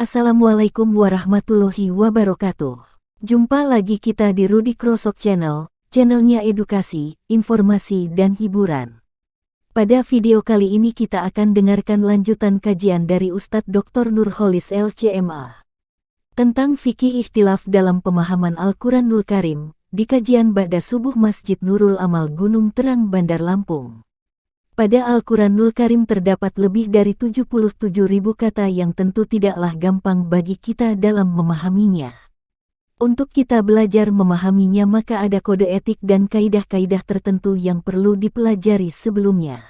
Assalamualaikum warahmatullahi wabarakatuh. Jumpa lagi kita di Rudy Krosok Channel, channelnya edukasi, informasi dan hiburan. Pada video kali ini kita akan dengarkan lanjutan kajian dari Ustadz Dr. Nurholis LCMA tentang fikih ikhtilaf dalam pemahaman Al-Quranul Karim, di kajian Ba'da Subuh Masjid Nurul Amal Gunung Terang Bandar Lampung. Pada Al-Quranul Karim terdapat lebih dari 77.000 kata yang tentu tidaklah gampang bagi kita dalam memahaminya. Untuk kita belajar memahaminya maka ada kode etik dan kaidah-kaidah tertentu yang perlu dipelajari sebelumnya.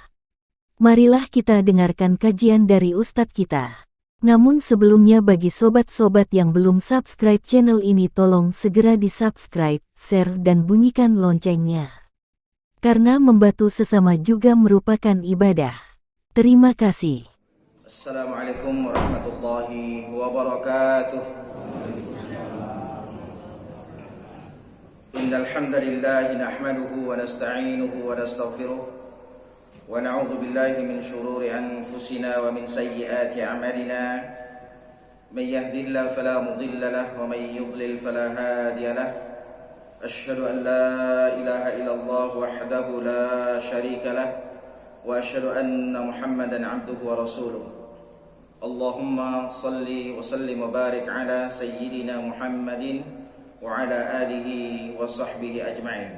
Marilah kita dengarkan kajian dari Ustadz kita. Namun sebelumnya bagi sobat-sobat yang belum subscribe channel ini tolong segera di-subscribe, share dan bunyikan loncengnya. Karena membantu sesama juga merupakan ibadah. Terima kasih. Assalamualaikum warahmatullahi wabarakatuh. Innal hamdalillah nahmaduhu wa nasta'inuhu wa nastaghfiruh wa na'udzu billahi min shururi anfusina wa min sayyiati a'malina. May yahdihillahu fala mudilla lahu wa may yudlil fala hadiya lahu. أشهد أن لا إله إلا الله وحده لا شريك له وأشهد أن محمدا عبده ورسوله اللهم صل وسلم وبارك على سيدنا محمد وعلى آله وصحبه أجمعين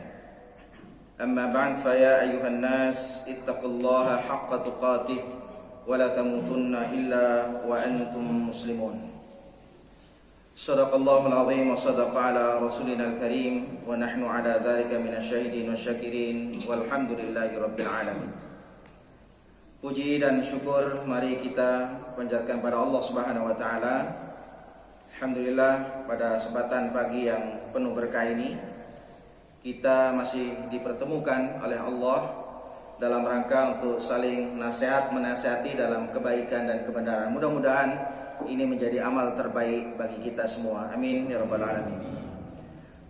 أما بعد فيا أيها الناس اتقوا الله حق تقاته ولا تموتن إلا وأنتم مسلمون Sadaqallahul azim wa sadaqa ala rasulina al-karim wa nahnu ala dhalika minasyahidin wa syakirin walhamdulillahi rabbil alamin. Puji dan syukur mari kita panjatkan pada Allah Subhanahu wa taala. Alhamdulillah pada kesempatan pagi yang penuh berkah ini kita masih dipertemukan oleh Allah dalam rangka untuk saling nasihat menasihati dalam kebaikan dan kebenaran. Mudah-mudahan ini menjadi amal terbaik bagi kita semua. Amin ya rabbal alamin.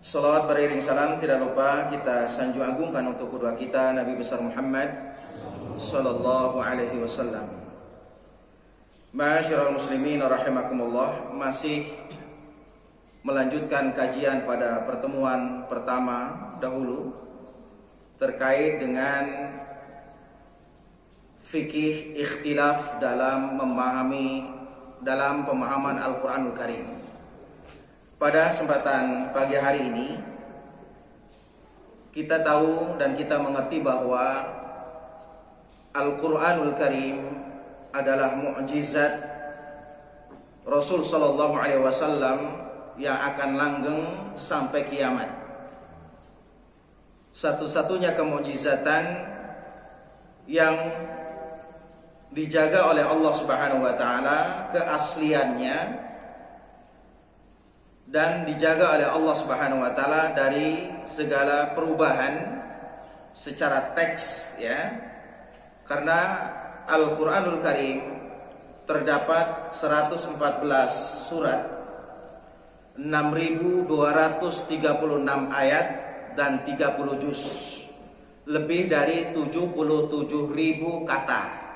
Salawat beriring salam tidak lupa kita sanjung agungkan untuk kedua kita Nabi besar Muhammad sallallahu alaihi wasallam. Ma'asyiral muslimin rahimakumullah, masih melanjutkan kajian pada pertemuan pertama dahulu terkait dengan fikih ikhtilaf dalam pemahaman Al-Quranul Karim. Pada kesempatan pagi hari ini kita tahu dan kita mengerti bahwa Al-Quranul Karim adalah mukjizat Rasul Sallallahu Alaihi Wasallam yang akan langgeng sampai kiamat. Satu-satunya kemukjizatan yang dijaga oleh Allah Subhanahu wa taala keasliannya dan dijaga oleh Allah Subhanahu wa taala dari segala perubahan secara teks ya. Karena Al-Qur'anul Karim terdapat 114 surat, 6.236 ayat dan 30 juz. Lebih dari 77.000 kata.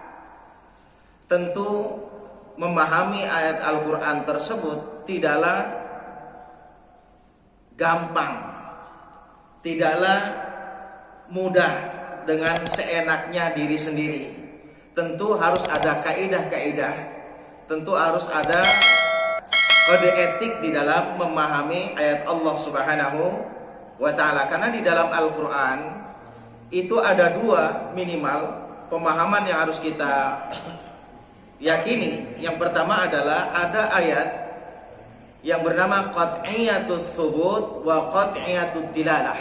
Tentu memahami ayat Al-Quran tersebut tidaklah gampang, tidaklah mudah dengan seenaknya diri sendiri. Tentu harus ada kaidah-kaidah, tentu harus ada kode etik di dalam memahami ayat Allah Subhanahu wa ta'ala. Karena di dalam Al-Quran itu ada dua minimal pemahaman yang harus kita yakini. Yang pertama adalah ada ayat yang bernama qat'iyatus thubut wa qat'iyatud dilalah.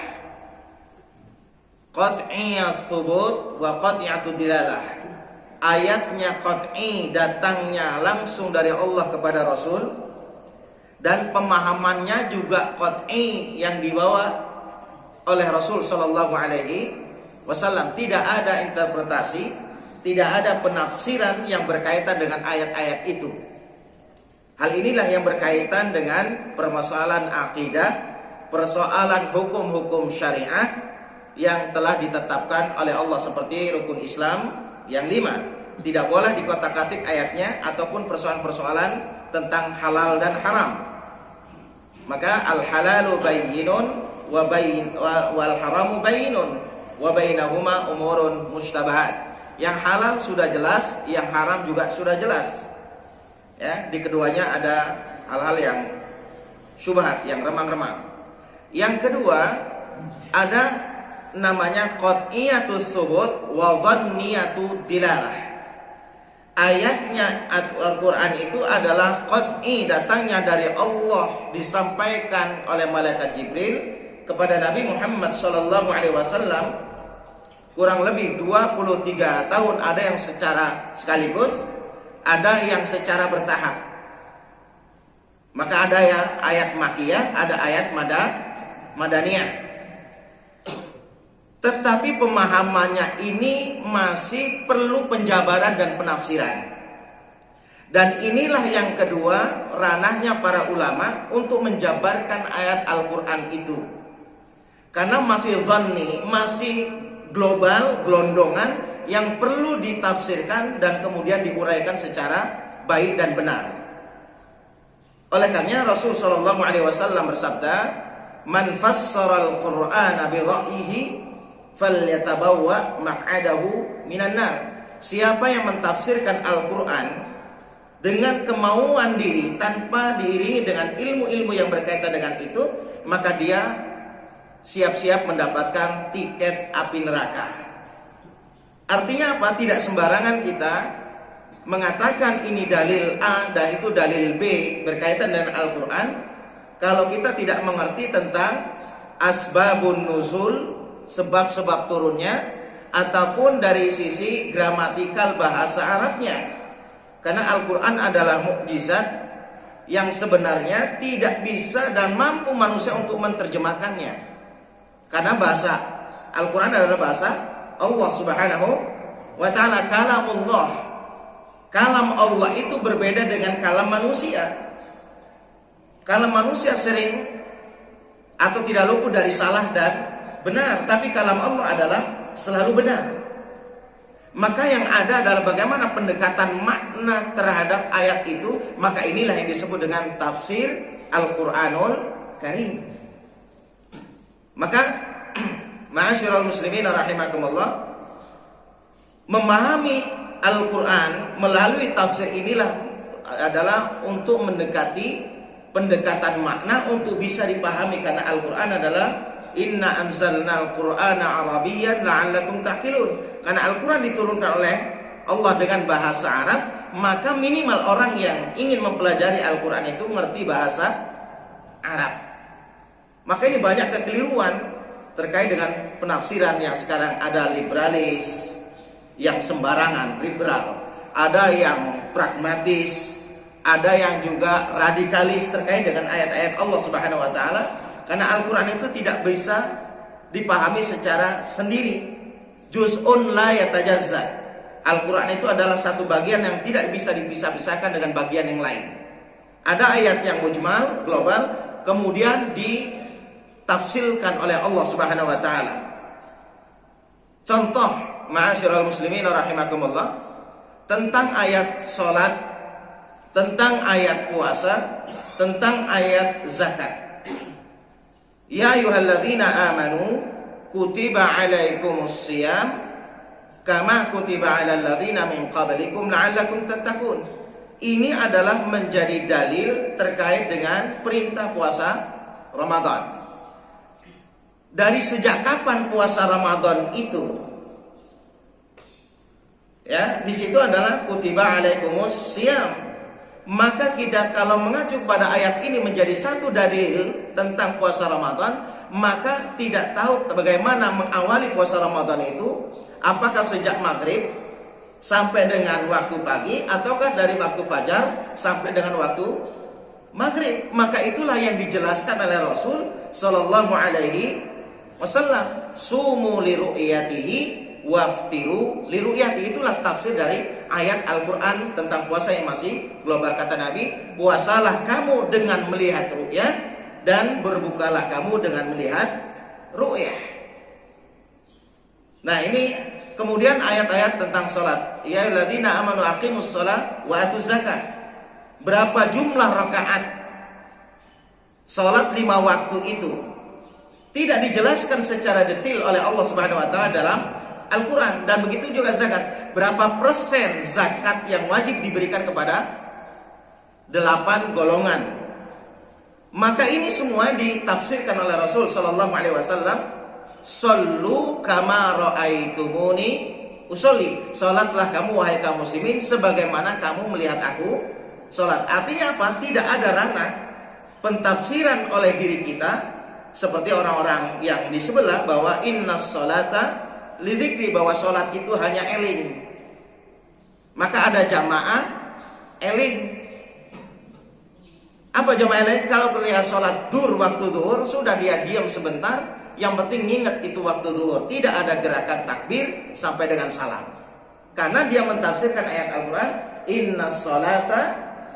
Qat'iyat thubut wa qat'iyatud dilalah. Ayatnya qat'i, datangnya langsung dari Allah kepada Rasul, dan pemahamannya juga qat'i yang dibawa oleh Rasul sallallahu alaihi wasallam. Tidak ada interpretasi, tidak ada penafsiran yang berkaitan dengan ayat-ayat itu. Hal inilah yang berkaitan dengan permasalahan akidah, persoalan hukum-hukum syariah yang telah ditetapkan oleh Allah seperti rukun Islam yang 5. Tidak boleh dikotak-katik ayatnya ataupun persoalan-persoalan tentang halal dan haram. Maka al-halalu bayyinun wal haramu bayyinun wa bainahuma umurun mushtabahat. Yang halal sudah jelas, yang haram juga sudah jelas. Ya, di keduanya ada hal-hal yang syubhat, yang remang-remang. Yang kedua, ada namanya qat'iyatus tsubut wa dhanniyatu dilalah. Ayatnya Al-Quran itu adalah qat'i, datangnya dari Allah, disampaikan oleh malaikat Jibril kepada Nabi Muhammad SAW kurang lebih 23 tahun. Ada yang secara sekaligus, ada yang secara bertahap. Maka ada yang ayat makiyah, ada ayat madaniyah. Tetapi pemahamannya ini masih perlu penjabaran dan penafsiran. Dan inilah yang kedua, ranahnya para ulama untuk menjabarkan ayat Al-Quran itu. Karena masih zanni, masih global, gelondongan yang perlu ditafsirkan dan kemudian diuraikan secara baik dan benar. Oleh karena Rasul sallallahu alaihi wasallam bersabda, "Man fassara al-Qur'ana bi ra'yihi falyatabawwa maq'adahu minan nar." Siapa yang mentafsirkan Al-Qur'an dengan kemauan diri tanpa diiringi dengan ilmu-ilmu yang berkaitan dengan itu, maka dia siap-siap mendapatkan tiket api neraka. Artinya apa? Tidak sembarangan kita mengatakan ini dalil A dan itu dalil B berkaitan dengan Al-Quran kalau kita tidak mengerti tentang asbabun nuzul, sebab-sebab turunnya, ataupun dari sisi gramatikal bahasa Arabnya. Karena Al-Quran adalah mukjizat yang sebenarnya tidak bisa dan mampu manusia untuk menerjemahkannya. Karena bahasa Al-Quran adalah bahasa Allah Subhanahu wa ta'ala, kalamullah. Kalam Allah itu berbeda dengan kalam manusia. Kalam manusia sering atau tidak luput dari salah dan benar, tapi kalam Allah adalah selalu benar. Maka yang ada adalah bagaimana pendekatan makna terhadap ayat itu. Maka inilah yang disebut dengan tafsir Al-Quranul Karim. Maka ma'asyiral muslimin rahimakumullah, memahami Al-Quran melalui tafsir inilah adalah untuk mendekati pendekatan makna untuk bisa dipahami. Karena Al-Quran adalah inna anzalna al-Qur'ana arabiyyan la'allakum ta'qilun. Karena Al-Quran diturunkan oleh Allah dengan bahasa Arab, maka minimal orang yang ingin mempelajari Al-Quran itu ngerti bahasa Arab. Maka ini banyak kekeliruan terkait dengan penafsiran yang sekarang ada liberalis, yang sembarangan, liberal. Ada yang pragmatis, ada yang juga radikalis terkait dengan ayat-ayat Allah Subhanahu wa ta'ala. Karena Al-Quran itu tidak bisa dipahami secara sendiri. Juz'un la yatajazza. Al-Quran itu adalah satu bagian yang tidak bisa dipisah-pisahkan dengan bagian yang lain. Ada ayat yang mujmal, global, kemudian ditafsirkan oleh Allah Subhanahu wa ta'ala. Contoh, ma'asyiral muslimin rahimakumullah, tentang ayat salat, tentang ayat puasa, tentang ayat zakat. Ya ayyuhalladzina amanu kutiba alaikumus siyam kama kutiba alal ladzina min qablikum la'allakum tattaqun. Ini adalah menjadi dalil terkait dengan perintah puasa Ramadan. Dari sejak kapan puasa Ramadan itu? Ya, di situ adalah kutiba alaikumus siyam. Maka kita kalau mengacu pada ayat ini menjadi satu dalil tentang puasa Ramadan, maka tidak tahu bagaimana mengawali puasa Ramadan itu, apakah sejak maghrib sampai dengan waktu pagi, ataukah dari waktu fajar sampai dengan waktu maghrib. Maka itulah yang dijelaskan oleh Rasul Sallallahu Alaihi Wasallam, sumu li ru'yatihi waftiru li ru'yatihi. Itulah tafsir dari ayat Al-Quran tentang puasa yang masih global. Kata Nabi, puasalah kamu dengan melihat ru'yah dan berbukalah kamu dengan melihat ru'yah. Nah, ini kemudian ayat-ayat tentang salat. Ya ayyuhalladzina amanu aqimus shalah wa atuz zakah. berapa jumlah rakaat salat 5 waktu itu tidak dijelaskan secara detail oleh Allah Subhanahu wa taala dalam Al-Qur'an. Dan begitu juga zakat, berapa persen zakat yang wajib diberikan kepada 8 golongan. Maka ini semua ditafsirkan oleh Rasul sallallahu alaihi wasallam, "Shallu kama raaitumuni usolli." Salatlah kamu wahai kaum muslimin sebagaimana kamu melihat aku salat. Artinya apa? Tidak ada ranah pentafsiran oleh diri kita seperti orang-orang yang di sebelah bahwa innas salata lidzikri, bahwa salat itu hanya eling. Maka ada jamaah eling. Apa jamaah eling? Kalau melihat salat duhur waktu duhur, sudah dia diam sebentar, yang penting ingat itu waktu duhur. Tidak ada gerakan takbir sampai dengan salam. Karena dia mentafsirkan ayat Al-Qur'an, innas salata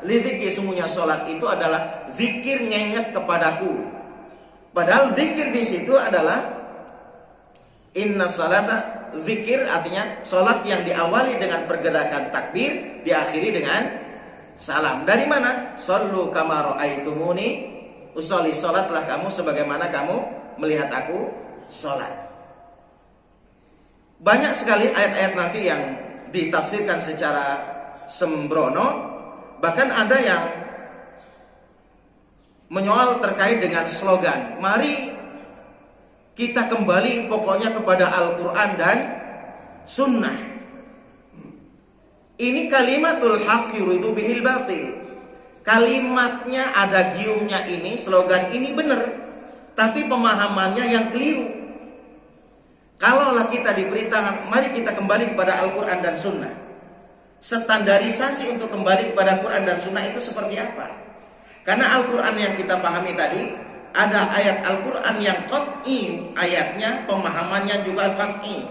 lidzikri, sungguhnya salat itu adalah zikir nginget kepadaku. Padahal zikir di situ adalah inna salata zikir, artinya salat yang diawali dengan pergerakan takbir, diakhiri dengan salam. Dari mana? Shallu kama raaitumuni usolli, salatlah kamu sebagaimana kamu melihat aku salat. Banyak sekali ayat-ayat nanti yang ditafsirkan secara sembrono, bahkan ada yang menyoal terkait dengan slogan, mari kita kembali pokoknya kepada Al-Quran dan Sunnah. Ini kalimatul haq yuridu bihil batil. Kalimatnya ada giumnya ini, slogan ini benar, tapi pemahamannya yang keliru. Kalaulah kita diberitakan, mari kita kembali kepada Al-Quran dan Sunnah, standarisasi untuk kembali kepada Quran dan Sunnah itu seperti apa? Karena Al-Quran yang kita pahami tadi, ada ayat Al-Quran yang qat'i, ayatnya, pemahamannya juga qat'i.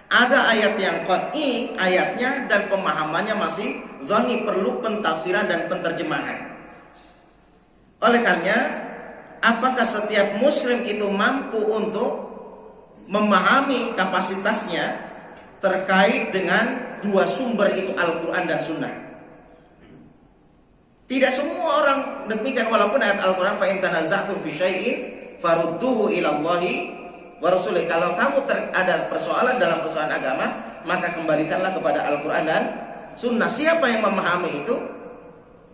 Ada ayat yang qat'i, ayatnya dan pemahamannya masih zonni, perlu pentafsiran dan penterjemahan. Oleh karenanya, apakah setiap muslim itu mampu untuk memahami kapasitasnya terkait dengan dua sumber itu, Al-Quran dan Sunnah? Tidak semua orang demikian, walaupun ayat Al-Quran fa in tanaza'tum fi syai'in farudduhu ila Allahi wa rasulih. Kalau kamu ada persoalan dalam persoalan agama, maka kembalikanlah kepada Al-Quran dan Sunnah. Siapa yang memahami itu?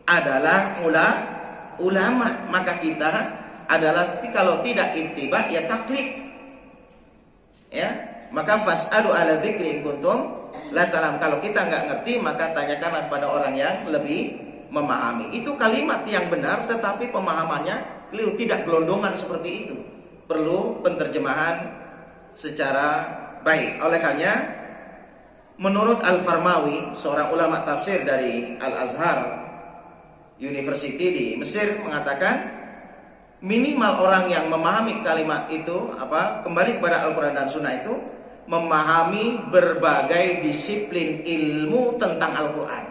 Adalah ulama. Maka kita adalah, kalau tidak ittiba ya taklid. Ya, maka fas'alu ala dzikri in kuntum la ta'lam. Kalau kita nggak ngerti, maka tanyakanlah pada orang yang lebih memahami. Itu kalimat yang benar, tetapi pemahamannya keliru, tidak gelondongan seperti itu. Perlu penterjemahan secara baik. Oleh karenanya, menurut Al-Farmawi, seorang ulama tafsir dari Al-Azhar University di Mesir, mengatakan minimal orang yang memahami kalimat itu, kembali kepada Al-Quran dan Sunnah itu, memahami berbagai disiplin ilmu tentang Al-Quran.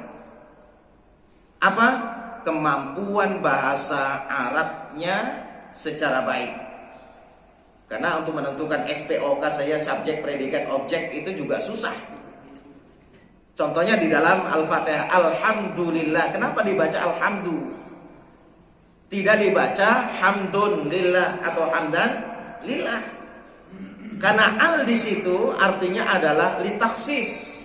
Kemampuan bahasa Arabnya secara baik. Karena untuk menentukan SPOK saja, subjek, predikat, objek, itu juga susah. Contohnya di dalam Al-Fatihah, Alhamdulillah. Kenapa dibaca Alhamdu? Tidak dibaca Hamdun Lillah atau Hamdan Lillah. Karena al di situ artinya adalah litaksis.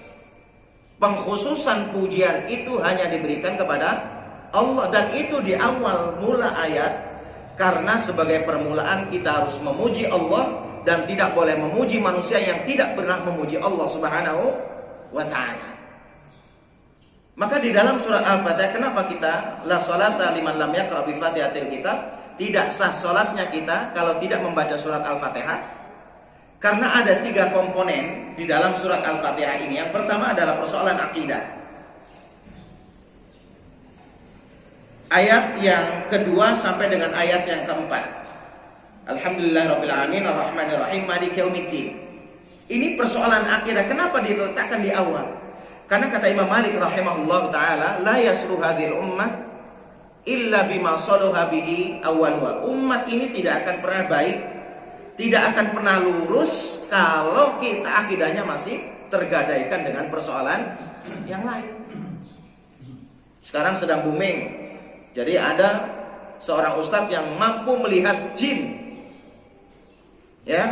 Pengkhususan pujian itu hanya diberikan kepada Allah, dan itu di awal mula ayat. Karena sebagai permulaan kita harus memuji Allah dan tidak boleh memuji manusia yang tidak pernah memuji Allah Subhanahu wa ta'ala. Maka di dalam surat Al-Fatihah, kenapa kita la salata liman lam yaqra bi Fatihatil Kitab, tidak sah salatnya kita kalau tidak membaca surat Al-Fatihah? Karena ada 3 komponen di dalam surat Al-Fatihah ini. Yang pertama adalah persoalan akidah. Ayat yang kedua sampai dengan ayat yang keempat. Alhamdulillahirabbil alamin arrahmanir rahim maliki yaumiddin. Ini persoalan akidah. Kenapa diletakkan di awal? Karena kata Imam Malik rahimahullah ta'ala, la yasluh hadhil ummah illa bima salaha bihi awwaluha. Umat ini tidak akan pernah baik, tidak akan pernah lurus kalau kita akidahnya masih tergadaikan dengan persoalan yang lain. Sekarang sedang booming. Jadi ada seorang ustadz yang mampu melihat jin, ya,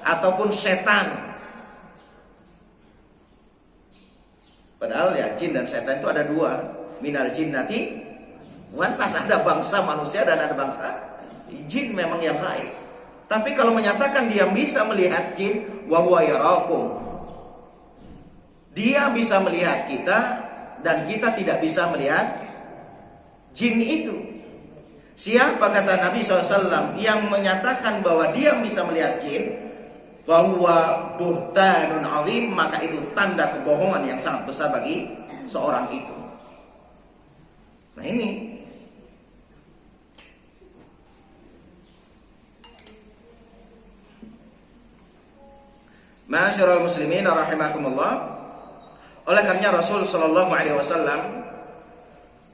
ataupun setan. Padahal ya jin dan setan itu ada dua, minal jinnati wan nas, ada bangsa manusia dan ada bangsa jin memang yang gaib. Tapi kalau menyatakan dia bisa melihat jin, wa huwa yarakum, dia bisa melihat kita dan kita tidak bisa melihat jin itu. Siapa, kata Nabi SAW, yang menyatakan bahwa dia bisa melihat jin, bahwa buhtanun azim, maka itu tanda kebohongan yang sangat besar bagi seorang itu. Nah ini Ma'asyiral muslimin rahimakumullah. Oleh karenanya Rasul sallallahu alaihi wasallam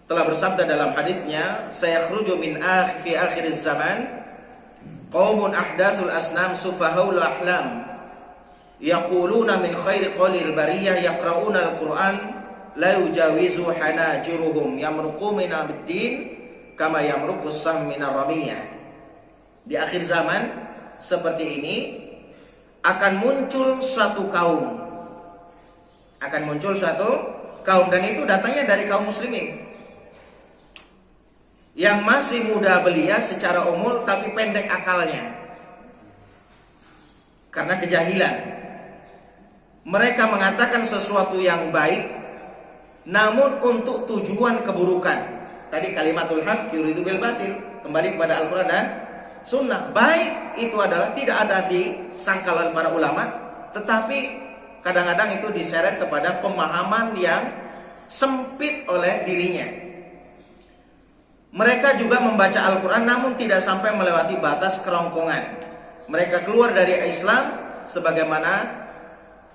telah bersabda dalam hadisnya, sayakhruju min fi akhir zaman qaumun ahdathul asnam sufahaul ahlam yaquluna min khairi qalil bariyah yaqra'una al-Qur'an la yujawizu hanajiruhum yamruquna bid-din kama yamruqus sam minar ramiyah. Di akhir zaman seperti ini akan muncul suatu kaum. Dan itu datangnya dari kaum muslimin yang masih muda belia secara umum, tapi pendek akalnya karena kejahilan. Mereka mengatakan sesuatu yang baik namun untuk tujuan keburukan. Tadi kalimatul haq yuridu bil batil, kembali kepada Al-Quran dan Sunnah. Baik itu adalah tidak ada di sangkalan para ulama, tetapi kadang-kadang itu diseret kepada pemahaman yang sempit oleh dirinya. Mereka juga membaca Al-Quran namun tidak sampai melewati batas kerongkongan. Mereka keluar dari Islam sebagaimana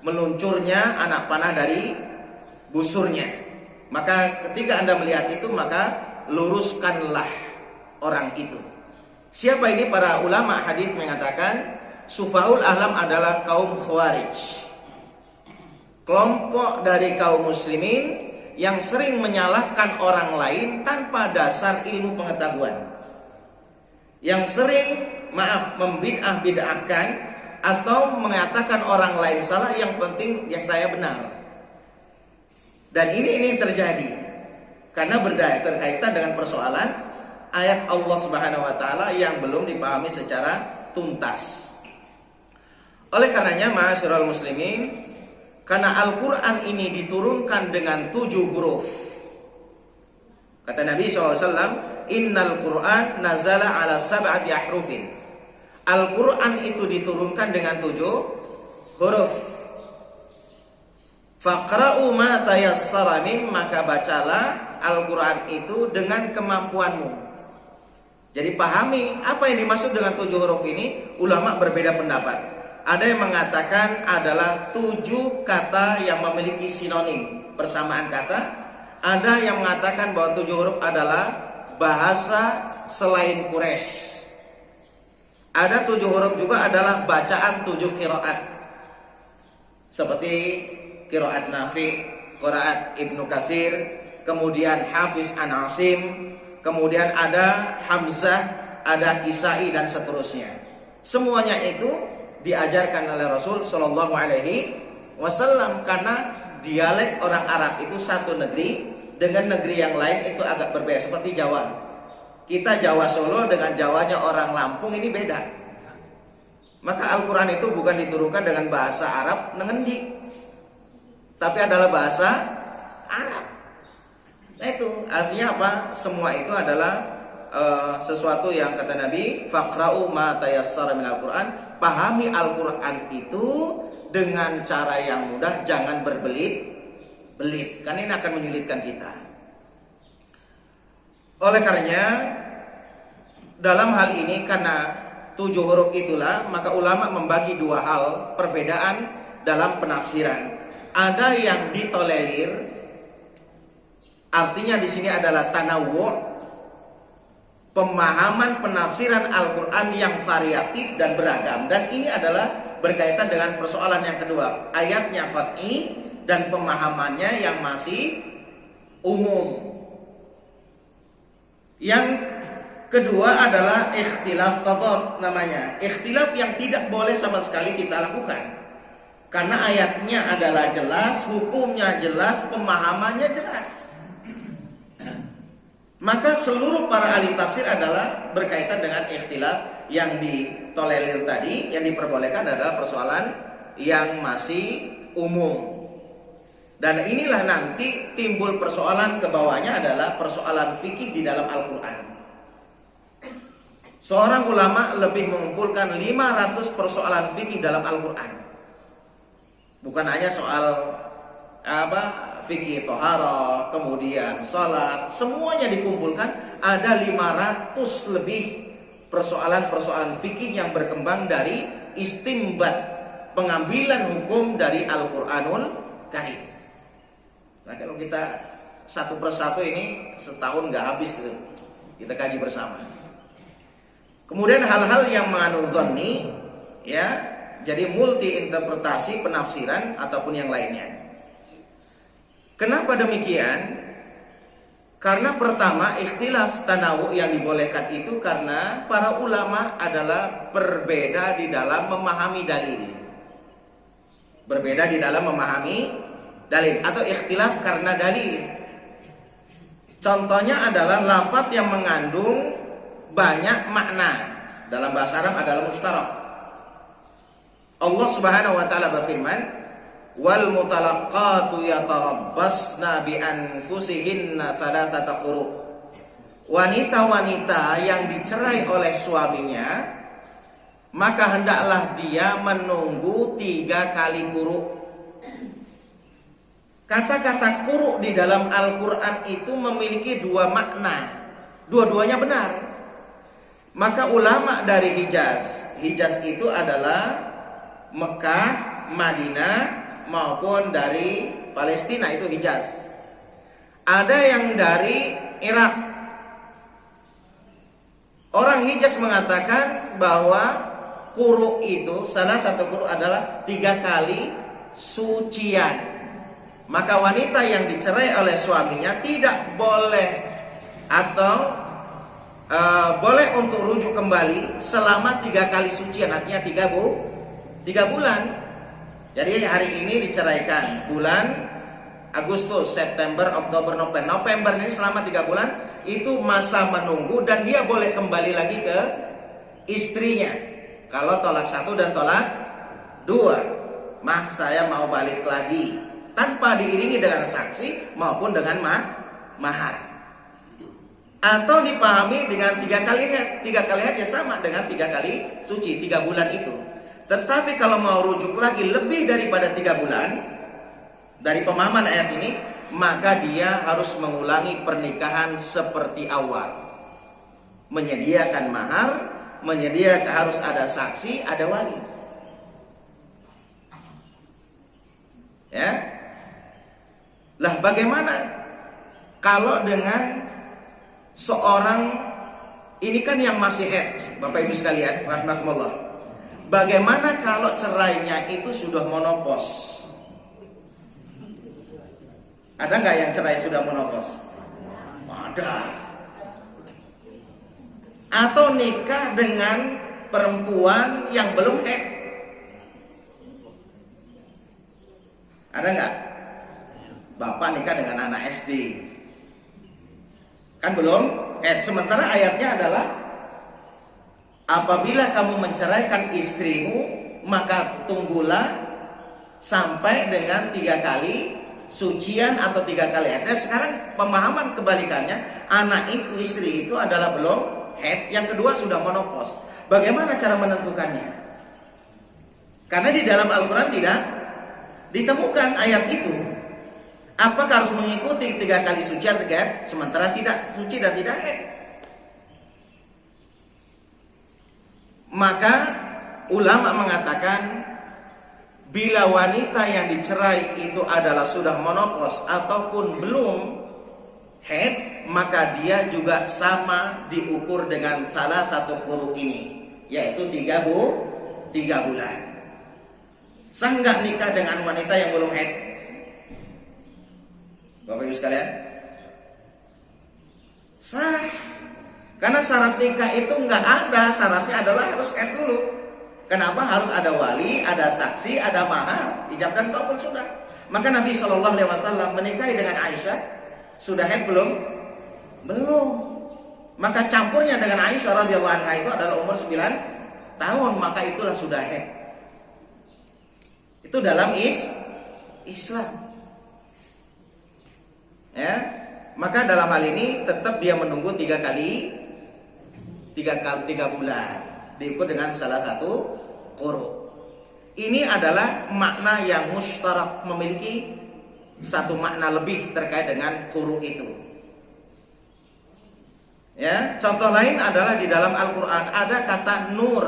meluncurnya anak panah dari busurnya. Maka ketika Anda melihat itu, maka luruskanlah orang itu. Siapa ini? Para ulama hadis mengatakan Sufaul Ahlam adalah kaum Khawarij, kelompok dari kaum muslimin yang sering menyalahkan orang lain tanpa dasar ilmu pengetahuan, yang sering membid'ah-bid'ahkan atau mengatakan orang lain salah, yang penting yang saya benar. Dan ini terjadi karena berkaitan dengan persoalan ayat Allah Subhanahu wa taala yang belum dipahami secara tuntas. Oleh karenanya ma'asyiral muslimin, karena Al-Quran ini diturunkan dengan 7 huruf. Kata Nabi SAW, innal Quran nazala ala sab'ati ahrufin. Al-Quran itu diturunkan dengan 7 huruf. Faqra'u ma tayassara min, maka bacalah Al-Quran itu dengan kemampuanmu. Jadi pahami apa yang dimaksud dengan 7 huruf ini. Ulama berbeda pendapat. Ada yang mengatakan adalah 7 kata yang memiliki sinonim, persamaan kata. Ada yang mengatakan bahwa 7 huruf adalah bahasa selain Quraisy. Ada 7 huruf juga adalah bacaan 7 qiraat, seperti qiraat Nafi, qiraat Ibnu Katsir, kemudian Hafiz an Asim, kemudian ada Hamzah, ada Kisai, dan seterusnya. Semuanya itu diajarkan oleh Rasul Shallallahu Alaihi Wasallam, karena dialek orang Arab itu satu negeri dengan negeri yang lain itu agak berbeda. Seperti Jawa, kita Jawa Solo dengan Jawanya orang Lampung ini beda. Maka Al-Quran itu bukan diturunkan dengan bahasa Arab nengendi, tapi adalah bahasa Arab. Nah itu artinya apa? Semua itu adalah sesuatu yang kata Nabi, faqra'u ma tayassara minal Qur'an, pahami Al-Qur'an itu dengan cara yang mudah, jangan berbelit-belit, karena ini akan menyulitkan kita. Oleh karenanya dalam hal ini, karena 7 huruf itulah, maka ulama membagi 2 hal perbedaan dalam penafsiran. Ada yang ditolerir, artinya di sini adalah tanawwu', pemahaman penafsiran Al-Quran yang variatif dan beragam. Dan ini adalah berkaitan dengan persoalan yang kedua, ayatnya qat'i dan pemahamannya yang masih umum. Yang kedua adalah ikhtilaf tadad namanya. Ikhtilaf yang tidak boleh sama sekali kita lakukan. Karena ayatnya adalah jelas, hukumnya jelas, pemahamannya jelas. Maka seluruh para ahli tafsir adalah berkaitan dengan ikhtilaf yang ditolerir tadi. Yang diperbolehkan adalah persoalan yang masih umum. Dan inilah nanti timbul persoalan ke bawahnya adalah persoalan fikih di dalam Al-Quran. Seorang ulama lebih mengumpulkan 500 persoalan fikih dalam Al-Quran. Bukan hanya soal fikih tohara, kemudian salat, semuanya dikumpulkan. Ada 500 lebih persoalan-persoalan fikih yang berkembang dari istinbat, pengambilan hukum dari Al-Quranul Karim. Nah, kalau kita satu persatu ini setahun nggak habis itu kita kaji bersama. Kemudian hal-hal yang mengandung dhanni, ya, jadi multi interpretasi, penafsiran ataupun yang lainnya. Kenapa demikian? Karena pertama ikhtilaf tanawu yang dibolehkan itu karena para ulama adalah berbeda di dalam memahami dalil. Berbeda di dalam memahami dalil atau ikhtilaf karena dalil. Contohnya adalah lafaz yang mengandung banyak makna. Dalam bahasa Arab adalah mustarak. Allah Subhanahu wa taala berfirman, "Wal mutalaqqatu yatarabbasna bi anfusihinna thalathata quru." Wanita-wanita yang dicerai oleh suaminya, maka hendaklah dia menunggu 3 kali quru. Kata-kata quru di dalam Al-Quran itu memiliki 2 makna. Dua-duanya benar. Maka ulama dari Hijaz itu adalah Mekah, Madinah maupun dari Palestina, itu Hijaz. Ada yang dari Irak. Orang Hijaz mengatakan bahwa quru itu, salah satu quru adalah 3 kali sucian. Maka wanita yang dicerai oleh suaminya tidak boleh atau boleh untuk rujuk kembali selama 3 kali sucian, artinya 3 bulan. Jadi hari ini diceraikan, bulan Agustus, September, Oktober, November ini selama 3 bulan itu masa menunggu dan dia boleh kembali lagi ke istrinya. Kalau tolak 1 dan tolak 2, mak saya mau balik lagi. Tanpa diiringi dengan saksi maupun dengan mahar. Atau dipahami dengan 3 kali haid. 3 kali haid ya sama dengan 3 kali suci, 3 bulan itu. Tetapi kalau mau rujuk lagi lebih daripada 3 bulan dari pemahaman ayat ini, maka dia harus mengulangi pernikahan seperti awal. Menyediakan mahar, harus ada saksi, ada wali. Ya. Lah bagaimana kalau dengan seorang ini kan yang masih haid, Bapak Ibu sekalian, rahimakumullah. Bagaimana kalau cerainya itu sudah monopos? Ada nggak yang cerai sudah monopos? Ada. Atau nikah dengan perempuan yang belum haid? Ada nggak? Bapak nikah dengan anak SD, kan belum sementara ayatnya adalah apabila kamu menceraikan istrimu maka tunggulah sampai dengan 3 kali sucian atau 3 kali haid. Sekarang pemahaman kebalikannya, anak itu, istri itu adalah belum haid, yang kedua sudah monopos. Bagaimana cara menentukannya? Karena di dalam Al-Quran tidak ditemukan ayat itu. Apakah harus mengikuti 3 kali suci atau 3 haid, sementara tidak suci dan tidak haid? Maka ulama mengatakan bila wanita yang dicerai itu adalah sudah monopos ataupun belum haid, maka dia juga sama diukur dengan salah satu quru ini, yaitu 3 bulan. Sah nggak nikah dengan wanita yang belum haid? Bapak Ibu sekalian, sah. Karena syarat nikah itu nggak ada, syaratnya adalah harus haid dulu. Kenapa? Harus ada wali, ada saksi, ada mahar, ijab dan kabul sudah. Maka Nabi Shallallahu Alaihi Wasallam menikahi dengan Aisyah, sudah haid belum? Belum. Maka campurnya dengan Aisyah radhiyallahu anha itu adalah umur 9 tahun, maka itulah sudah haid. Itu dalam Islam. Ya, maka dalam hal ini tetap dia menunggu 3 bulan, diikut dengan salah satu quru. Ini adalah makna yang mustarak, memiliki satu makna lebih terkait dengan quru itu. Ya, contoh lain adalah di dalam Al-Qur'an ada kata nur.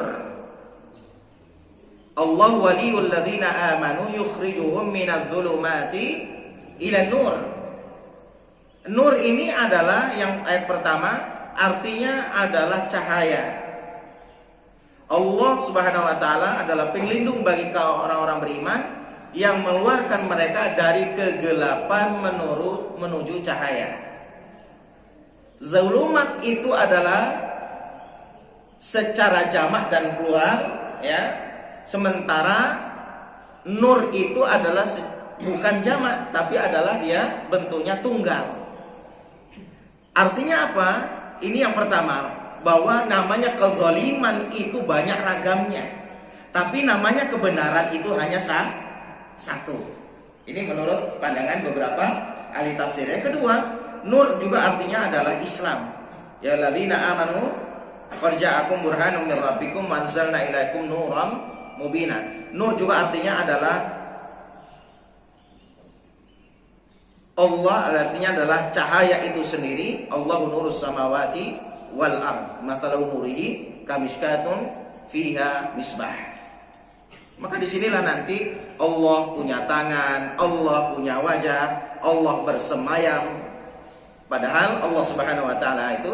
Allah waliyul ladzina amanu yukhrijuhum minadz zulumati ila nur. Nur ini adalah yang ayat pertama, artinya adalah cahaya. Allah Subhanahu wa taala adalah pelindung bagi orang-orang beriman yang mengeluarkan mereka dari kegelapan menuju cahaya. Zulumat itu adalah secara jamak dan plural, ya. Sementara nur itu adalah bukan jamak, tapi adalah dia bentuknya tunggal. Artinya apa? Ini yang pertama, bahwa namanya kezaliman itu banyak ragamnya, tapi namanya kebenaran itu hanya satu. Ini menurut pandangan beberapa ahli tafsir. Yang kedua, nur juga artinya adalah Islam. Ya alladzina amanu qad ja'akum burhanun min rabbikum wa anzalna ilaikum nuran mubina. Nur juga artinya adalah Allah, artinya adalah cahaya itu sendiri. Allahu nurus samawati wal ard, mathalu nurihi kamishkatun fiha misbah. Maka disinilah nanti Allah punya tangan, Allah punya wajah, Allah bersemayam. Padahal Allah Subhanahu wa taala itu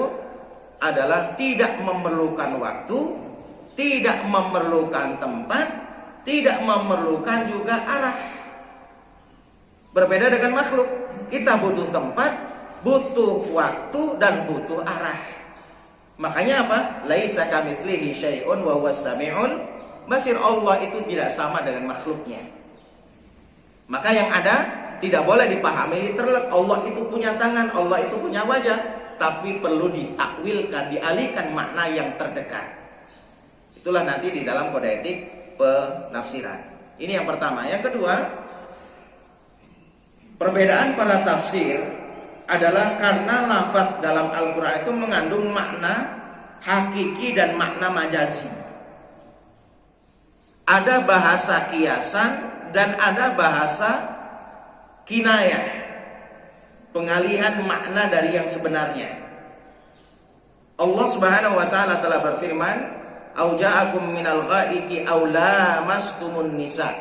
adalah tidak memerlukan waktu, tidak memerlukan tempat, tidak memerlukan juga arah. Berbeda dengan makhluk, kita butuh tempat, butuh waktu, dan butuh arah. Makanya apa? Laisa kamitslihi syai'un wa huwas sami'ul basir. Allah itu tidak sama dengan makhluknya. Maka yang ada tidak boleh dipahami literal. Allah itu punya tangan, Allah itu punya wajah, tapi perlu ditakwilkan, dialihkan makna yang terdekat. Itulah nanti di dalam kode etik penafsiran. Ini yang pertama. Yang kedua, perbedaan para tafsir adalah karena lafaz dalam Al-Quran itu mengandung makna hakiki dan makna majazi. Ada bahasa kiasan dan ada bahasa kinayah, pengalihan makna dari yang sebenarnya. Allah Subhanahu wa taala telah berfirman, "Au ja'akum minal ghaiti aw lamastumun nisa."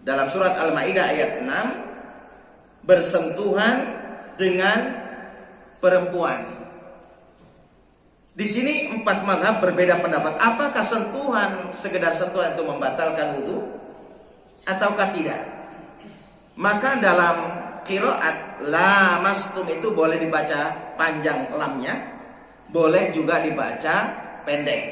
Dalam surat Al-Maidah ayat 6, bersentuhan dengan perempuan. Di sini 4 mazhab berbeda pendapat. Apakah sentuhan, sekedar sentuhan itu membatalkan wudu ataukah tidak? Maka dalam qiraat lamastum itu boleh dibaca panjang lamnya, boleh juga dibaca pendek.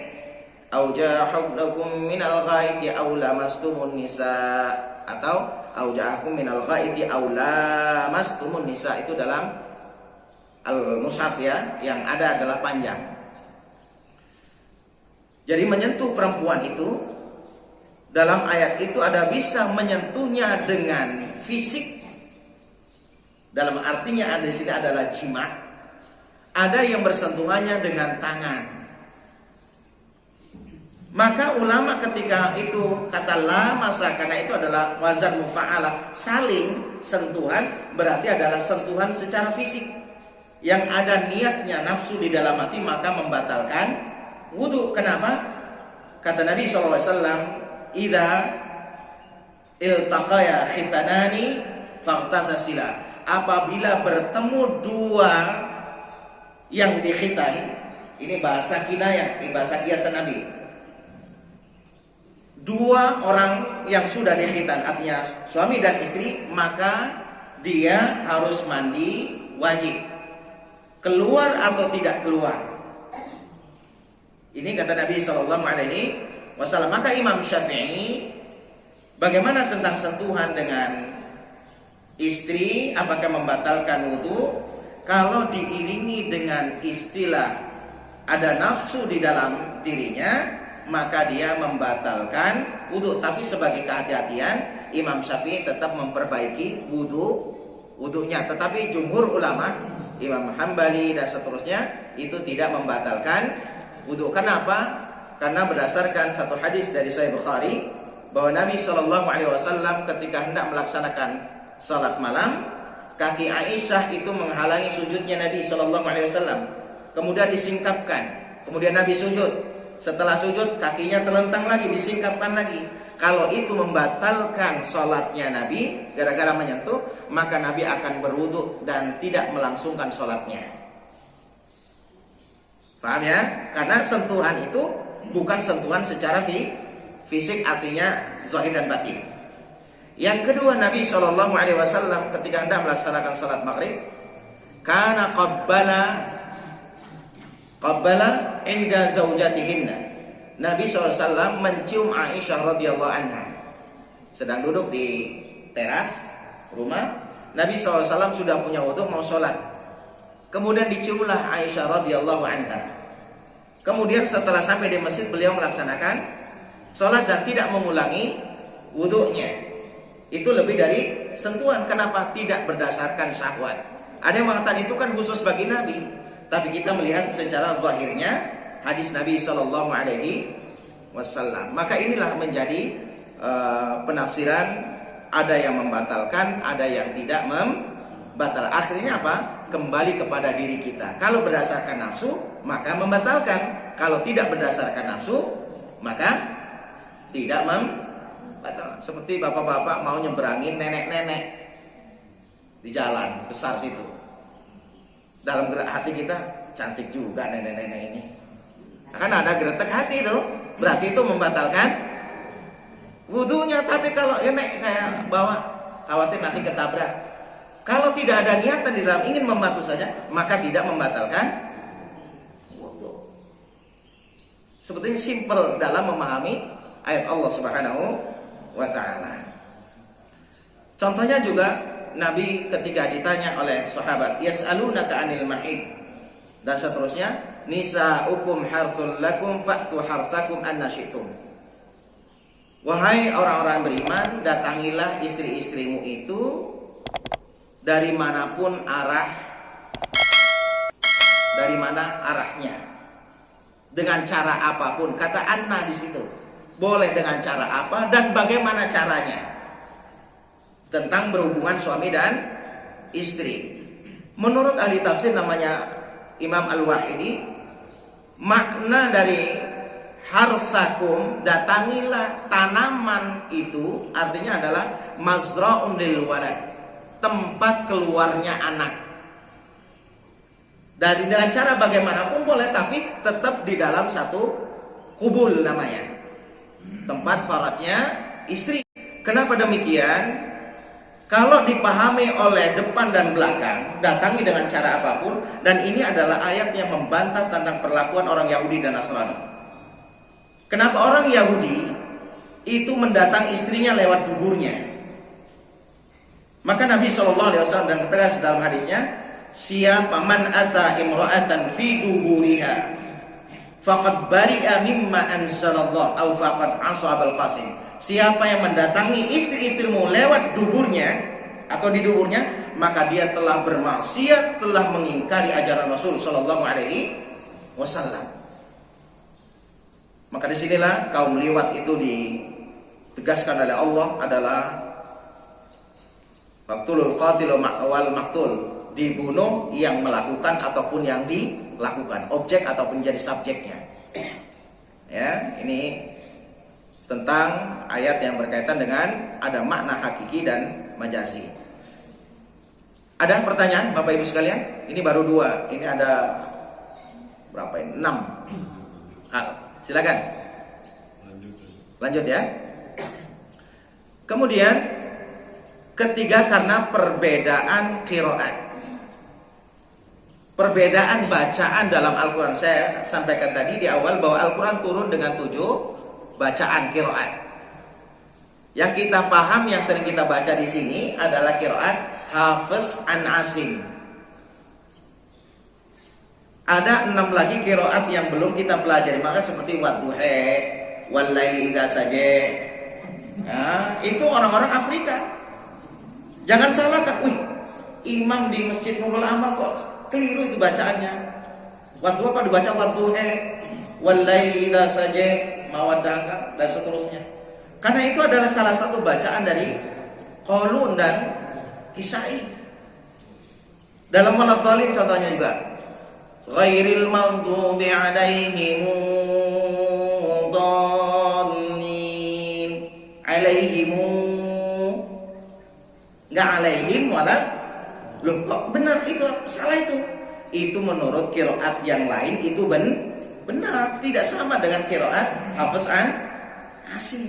Au ja'akum minal ghaiti aw lamastumun nisa, atau au ja'akum minal ghaiti aw lamastumun nisa. Itu dalam al-mushaf ya, yang ada adalah panjang. Jadi menyentuh perempuan itu dalam ayat itu ada bisa menyentuhnya dengan fisik, dalam artinya ada di sini adalah jima. Ada yang bersentuhannya dengan tangan. Maka ulama ketika itu kata lamasa, karena itu adalah wazan mufa'alah, saling sentuhan, berarti adalah sentuhan secara fisik yang ada niatnya nafsu di dalam hati, maka membatalkan wudu. Kenapa? Kata Nabi SAW, "Idza iltaqaya khitanani faghtasila." Apabila bertemu dua yang dikhitan, ini bahasa kinayah, ini bahasa kiasan Nabi. Dua orang yang sudah dikhitan, artinya suami dan istri, maka dia harus mandi wajib. keluar atau tidak keluar. Ini kata Nabi Shallallahu Alaihi Wasallam. Maka Imam Syafi'i, bagaimana tentang sentuhan dengan istri? Apakah membatalkan wudu? Kalau diiringi dengan istilah ada nafsu di dalam dirinya, maka dia membatalkan wudu. Tapi sebagai kehati-hatian, Imam Syafi'i tetap memperbaiki wudunya. Tetapi jumhur ulama, Imam Hambali dan seterusnya, itu tidak membatalkan wudu. Kenapa? Karena berdasarkan satu hadis dari Sahih Bukhari bahwa Nabi Shallallahu Alaihi Wasallam ketika hendak melaksanakan salat malam, kaki Aisyah itu menghalangi sujudnya Nabi Shallallahu Alaihi Wasallam. Kemudian disingkapkan, kemudian Nabi sujud. Setelah sujud, kakinya terlentang lagi, disingkapkan lagi. Kalau itu membatalkan salatnya Nabi gara-gara menyentuh, maka Nabi akan berwudu dan tidak melangsungkan salatnya. Paham ya? Karena sentuhan itu bukan sentuhan secara fisik, artinya zahir dan batin. Yang kedua, Nabi Shallallahu Alaihi Wasallam ketika hendak melaksanakan salat maghrib, karena qabbala ihda zaujatihinna. Nabi SAW mencium Aisyah radhiyallahu anha. Sedang duduk di teras rumah, Nabi SAW sudah punya wudu mau sholat. Kemudian diciumlah Aisyah radhiyallahu anha. Kemudian setelah sampai di masjid, beliau melaksanakan sholat dan tidak mengulangi wudunya. Itu lebih dari sentuhan. Kenapa? Tidak berdasarkan syahwat. Ada yang mengatakan itu kan khusus bagi Nabi, tapi kita melihat secara zahirnya hadis Nabi Shallallahu Alaihi Wasallam. Maka inilah menjadi penafsiran. Ada yang membatalkan, ada yang tidak membatal. Akhirnya apa? Kembali kepada diri kita. Kalau berdasarkan nafsu, maka membatalkan. Kalau tidak berdasarkan nafsu, maka tidak membatalkan. Seperti bapak-bapak mau nyeberangin nenek-nenek di jalan besar situ. Dalam gerak hati kita, cantik juga nenek-nenek ini. Kan ada geretek hati itu, berarti itu membatalkan wudunya. Tapi kalau ya nek saya bawa, khawatir nanti ketabrak. Kalau tidak ada niatan di dalam ingin membantu saja, maka tidak membatalkan wudu. Sebetulnya simple dalam memahami ayat Allah Subhanahu wa Ta'ala. Contohnya juga Nabi ketika ditanya oleh sahabat, yas'alunaka 'anil mahid, dan seterusnya, nisa'ukum harthul lakum fa'tu harthakum anna syi'tum. Wahai orang-orang beriman, datangilah istri-istrimu itu dari mana arahnya, dengan cara apapun. Kata anna di situ, boleh dengan cara apa dan bagaimana caranya, tentang berhubungan suami dan istri. Menurut ahli tafsir namanya Imam Al-Wahidi, makna dari harsakum, datangilah tanaman itu, artinya adalah mazra'un lil walad, tempat keluarnya anak. Dari dengan cara bagaimanapun boleh, tapi tetap di dalam satu kubul namanya, tempat faradnya istri. Kenapa demikian? Kalau dipahami oleh depan dan belakang, datangi dengan cara apapun. Dan ini adalah ayat yang membantah tentang perlakuan orang Yahudi dan Nasrani. Kenapa orang Yahudi itu mendatangi istrinya lewat duburnya? Maka Nabi SAW dan tegas dalam hadisnya, siapa man ata imra'atan fi duburiha faqad bari'a mimma anzalallah aw faqad ashabal qasim. Siapa yang mendatangi istri-istrimu lewat duburnya atau di duburnya, maka dia telah bermaksiat, telah mengingkari ajaran Rasul sallallahu alaihi wasallam. Maka disinilah kaum liwat itu ditegaskan oleh Allah adalah maqtulul qatil wal maqtul, dibunuh yang melakukan ataupun yang dilakukan, objek ataupun jadi subjeknya. Ya, ini tentang ayat yang berkaitan dengan ada makna hakiki dan majazi. Ada pertanyaan Bapak Ibu sekalian? Ini baru 2, ini ada berapa ini? 6 hal. Silakan. Lanjut ya. Kemudian ketiga, karena perbedaan qiraat. perbedaan bacaan dalam Al-Quran. Saya sampaikan tadi di awal bahwa Al-Quran turun dengan 7 bacaan qiraat. Yang kita paham, yang sering kita baca di sini adalah qiraat Hafiz an Asim. Ada 6 lagi qiraat yang belum kita pelajari, maka seperti wadduha, wallaili idza saja. Nah, itu orang-orang Afrika. Jangan salahkan, imam di Masjid Nurul Amal kok keliru itu bacaannya. Wadduha kok dibaca wadduha, wallaili idza saja, mawaddaka dan seterusnya. Karena itu adalah salah satu bacaan dari Qalun dan Kisai. Dalam Waladhdallin contohnya juga. Ghairil maghdubi 'alaihim dhalin. 'Alaihim. Enggak 'alaihim walad. Loh, kok benar itu? Salah itu. Itu menurut qiraat yang lain itu benar, tidak sama dengan qiraat Hafiz an Asim.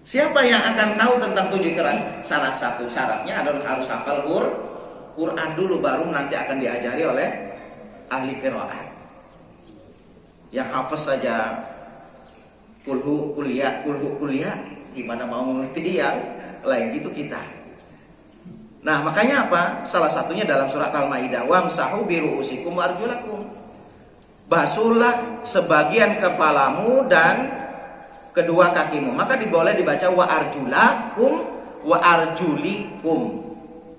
Siapa yang akan tahu tentang 7 qiraat? Salah satu syaratnya adalah harus hafal Quran dulu, baru nanti akan diajari oleh ahli qiraat. Yang hafaz saja kulhu kuliah, gimana mau mengerti yang lain gitu kita. Nah, makanya apa? Salah satunya dalam surat Al-Maidah, wamsahu biru'usikum warjulakum. Basuhlah sebagian kepalamu dan kedua kakimu. Maka boleh dibaca wa arjulakum wa arjulikum.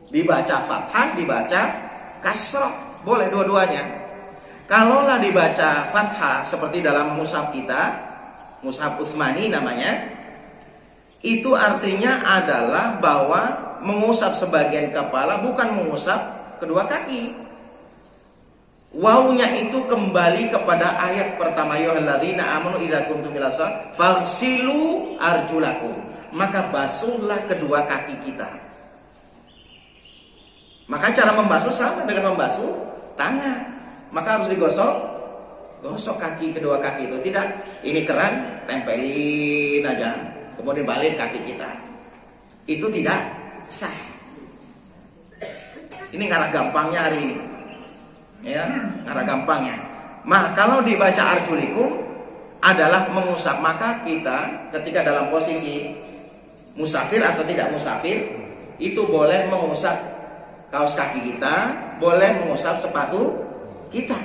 Dibaca fathah, dibaca kasrah, boleh dua-duanya. Kalaulah dibaca fathah seperti dalam mushaf kita, mushaf Utsmani namanya, itu artinya adalah bahwa mengusap sebagian kepala, bukan mengusap kedua kaki. Wawnya itu kembali kepada ayat pertama, ya ayyuhalladzina amanu idza kuntum ila shalah faghsilu arjulakum. Maka basuhlah kedua kaki kita. Maka cara membasuh sama dengan membasuh tangan. Maka harus gosok kaki, kedua kaki itu. Tidak, ini keran, tempelin aja, kemudian balik kaki kita. Itu tidak sah. Ini ngarah gampangnya hari ini. Ya, ngarah gampangnya. Kalau dibaca arjulikum adalah mengusap, maka kita ketika dalam posisi musafir atau tidak musafir, itu boleh mengusap kaos kaki kita, boleh mengusap sepatu kita.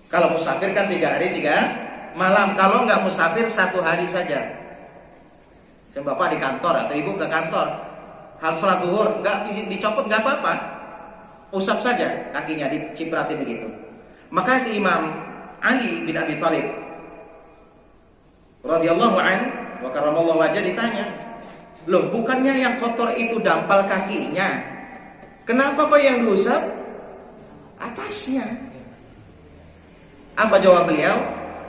Kalau musafir kan 3 hari 3 malam. Kalau nggak musafir 1 hari saja. Bapak di kantor atau ibu ke kantor, hal sholat zuhur nggak dicopot nggak apa-apa, usap saja kakinya, dicipratin begitu. Maka itu Imam Ali bin Abi Thalib radhiyallahu anhu wa karramallahu wajhah ditanya, loh bukannya yang kotor itu dampal kakinya? Kenapa kok yang diusap atasnya? Apa jawab beliau?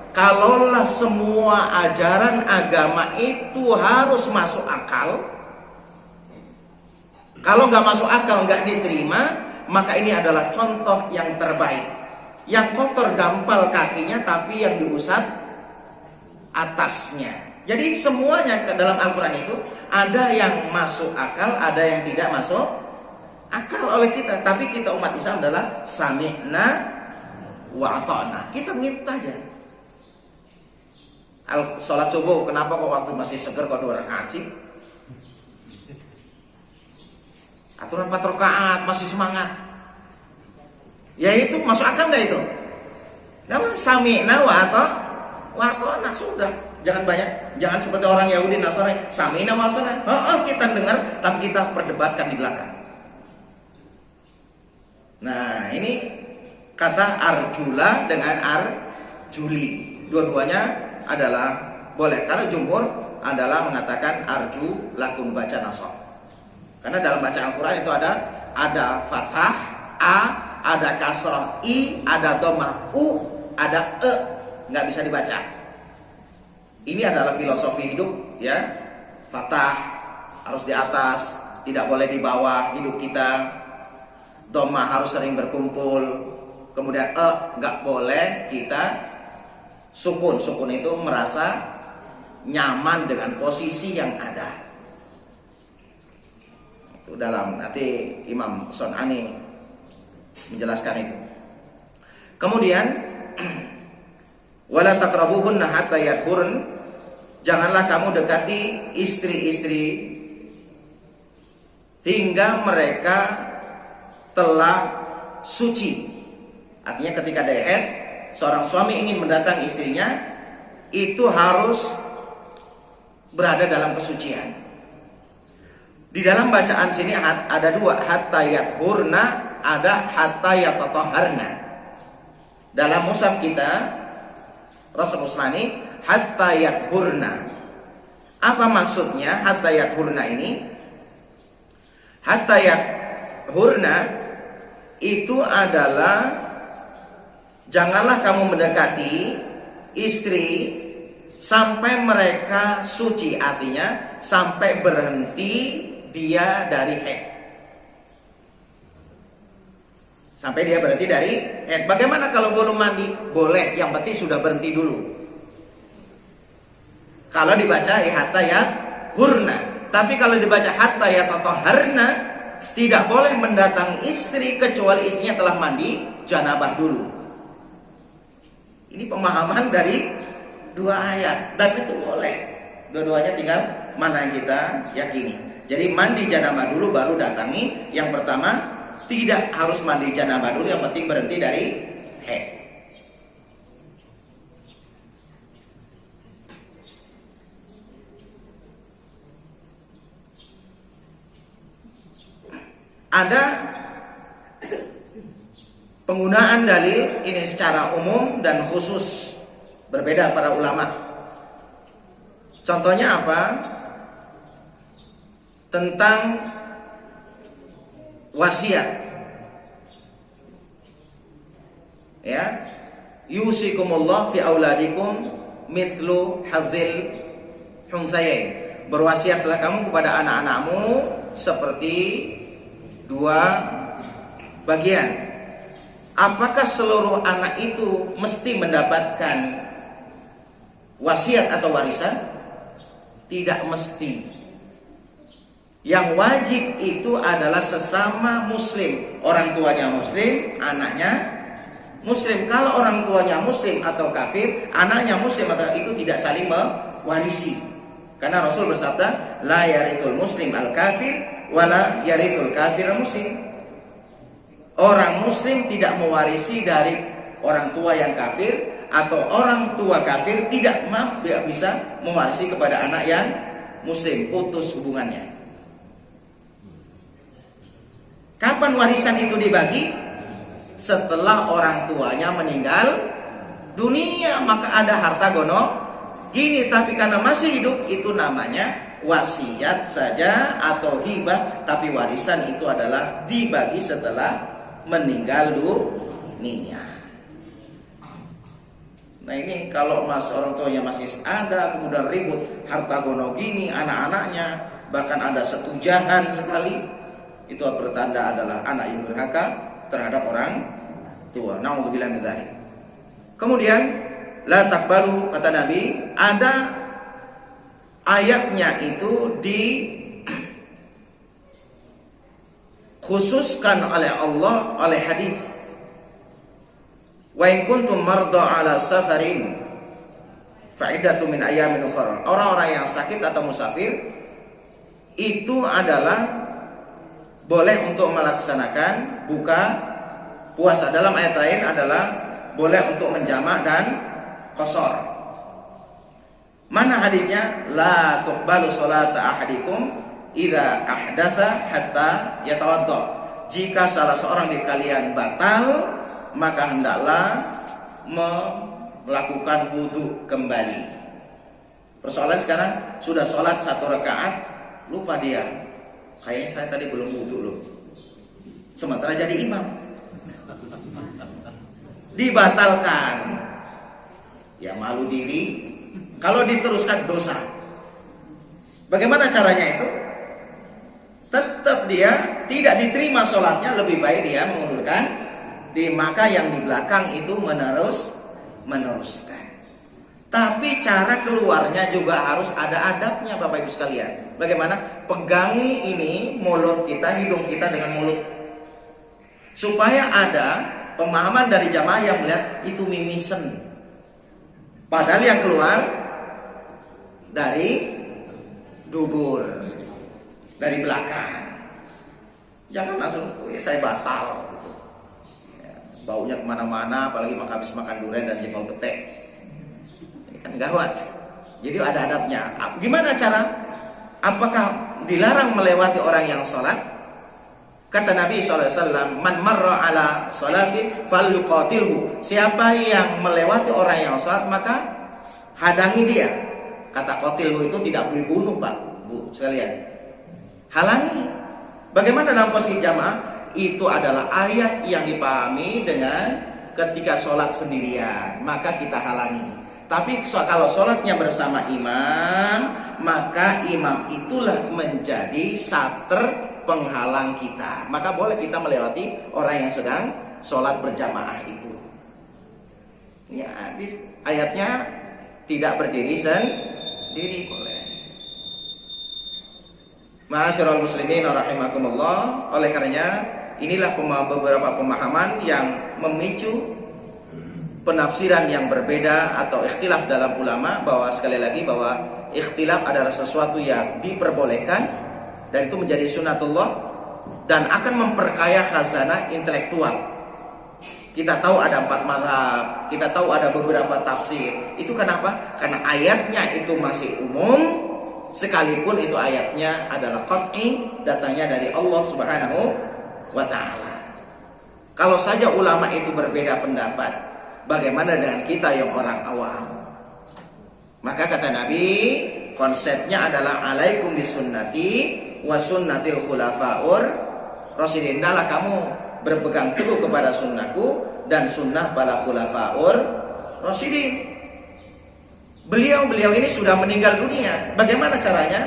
Kalaulah semua ajaran agama itu harus masuk akal, kalau nggak masuk akal, nggak diterima, maka ini adalah contoh yang terbaik. Yang kotor dampal kakinya, tapi yang diusap atasnya. Jadi semuanya ke dalam Al-Quran itu ada yang masuk akal, ada yang tidak masuk akal oleh kita. Tapi kita umat Islam adalah sami'na wa ata'na. Kita ngikut aja. Sholat subuh, kenapa kok waktu masih seger kok 2 rakaat sih? Aturan 4 rakaat masih semangat. Ya itu masuk akal nggak itu? Nama sami'na wa ata'na, sudah. Jangan banyak, jangan seperti orang Yahudi Nasrani sami'na wa ata'na. Kita dengar tapi kita perdebatkan di belakang. Nah, ini kata arjula dengan arjuli. Dua-duanya adalah boleh. Kalau jumhur adalah mengatakan arju lakum, baca nasab. Karena dalam bacaan Al-Quran itu ada fathah a, ada kasrah i, ada dhammah u, ada e, nggak bisa dibaca. Ini adalah filosofi hidup, ya. Fathah harus di atas, tidak boleh di bawah hidup kita. Dhammah harus sering berkumpul. Kemudian nggak boleh kita sukun. Sukun itu merasa nyaman dengan posisi yang ada. Itu dalam nanti Imam Son'ani menjelaskan itu. Kemudian wala taqrabuhunna hatta yadhurn, janganlah kamu dekati istri-istri hingga mereka telah suci. Artinya ketika ada haid, seorang suami ingin mendatangi istrinya, itu harus berada dalam kesucian. Di dalam bacaan sini ada dua, hatta yathurna, ada hatta yatatahharna. Dalam mushaf kita Rasul Utsmani hatta yathurna. Apa maksudnya hatta yathurna ini? Hatta yathurna itu adalah janganlah kamu mendekati istri sampai mereka suci, artinya sampai berhenti dia dari haid. Sampai dia berhenti dari haid. Bagaimana kalau belum mandi? Boleh, yang penting sudah berhenti dulu. Kalau dibaca hatta yathurna. Tapi kalau dibaca hatta yatatahharna, tidak boleh mendatangi istri kecuali istrinya telah mandi janabah dulu. Ini pemahaman dari dua ayat, dan itu boleh. Dua-duanya tinggal mana yang kita yakini. Jadi mandi janabah dulu baru datangi. Yang pertama, tidak harus mandi janabah dulu, yang penting berhenti dari haid. Ada penggunaan dalil ini secara umum dan khusus, berbeda para ulama. Contohnya apa? Tentang wasiat. Ya, yusikumullah fi auladikum mithlu hadzil huntsayain. Berwasiatlah kamu kepada anak-anakmu seperti dua bagian. Apakah seluruh anak itu mesti mendapatkan wasiat atau warisan? Tidak mesti. Yang wajib itu adalah sesama muslim. Orang tuanya muslim, anaknya muslim. Kalau orang tuanya muslim atau kafir, anaknya muslim atau itu tidak saling mewarisi. Karena Rasul bersabda, la yarithul muslim al-kafir wala yarithul kafir muslim. Orang muslim tidak mewarisi dari orang tua yang kafir, atau orang tua kafir tidak bisa mewarisi kepada anak yang muslim. Putus hubungannya. Kapan warisan itu dibagi? Setelah orang tuanya meninggal dunia, maka ada harta gono gini. Tapi karena masih hidup, itu namanya wasiat saja atau hibah. Tapi warisan itu adalah dibagi setelah meninggal dunia. Nah ini kalau orang tuanya masih ada, kemudian ribut harta gono gini, anak-anaknya bahkan ada setujahan sekali, itu pertanda adalah anak yang durhaka terhadap orang tua. Nauzubillah min dzalik. Kemudian la taqbalu, kata Nabi, ada ayatnya itu khususkan oleh Allah, oleh hadis. Wa in kuntum marda ala safarin fa'idatu min ayamin ukhra. Orang-orang yang sakit atau musafir itu adalah boleh untuk melaksanakan buka puasa. Dalam ayat lain adalah boleh untuk menjamak dan qasar. Mana hadisnya? La tuqbalu salata ahadikum idza ahdatsa hatta yatawadda. Jika salah seorang di kalian batal, maka hendaklah melakukan wudu kembali. Persoalan sekarang sudah sholat 1 rakaat, lupa dia. Kayaknya saya tadi belum wudu loh. Sementara jadi imam. Dibatalkan. Ya malu diri. Kalau diteruskan dosa. Bagaimana caranya itu? Tetap dia tidak diterima sholatnya, lebih baik dia mengundurkan, maka yang di belakang itu meneruskan. Tapi cara keluarnya juga harus ada adabnya Bapak Ibu sekalian. Bagaimana? Pegangi ini mulut kita, hidung kita dengan mulut. Supaya ada pemahaman dari jamaah yang melihat itu mimisen. Padahal yang keluar dari dubur, dari belakang. Jangan langsung, saya batal. Ya, baunya kemana-mana, apalagi habis makan durian dan jengkol petek. Kan gawat. Jadi ada adabnya. Gimana cara? Apakah dilarang melewati orang yang sholat? Kata Nabi SAW, man marra ala sholatin falyuqatilhu. Siapa yang melewati orang yang sholat, maka hadangi dia. Kata qatilhu itu tidak boleh bunuh, Pak, Bu sekalian. Halangi. Bagaimana dalam posisi jamaah? Itu adalah ayat yang dipahami dengan ketika sholat sendirian, maka kita halangi. Tapi kalau sholatnya bersama imam, maka imam itulah menjadi sater penghalang kita. Maka boleh kita melewati orang yang sedang sholat berjamaah itu. Ya, ayatnya tidak berdiri sendiri boleh. Ma'asyiral muslimin rahimakumullah. Oleh karenanya inilah beberapa pemahaman yang memicu penafsiran yang berbeda atau ikhtilaf dalam ulama, bahwa sekali lagi bahwa ikhtilaf adalah sesuatu yang diperbolehkan dan itu menjadi sunatullah dan akan memperkaya khazanah intelektual. Kita tahu ada 4 mazhab, kita tahu ada beberapa tafsir. Itu kenapa? Karena ayatnya itu masih umum, sekalipun itu ayatnya adalah qat'i, datangnya dari Allah Subhanahu wa ta'ala. Kalau saja ulama itu berbeda pendapat, bagaimana dengan kita yang orang awam? Maka kata Nabi, konsepnya adalah alaikum bisunnati wa sunnatil khulafaur rasyidin. Hendaklah kamu berpegang teguh kepada sunnahku dan sunnah para khulafaur rasyidin. Beliau ini sudah meninggal dunia. Bagaimana caranya?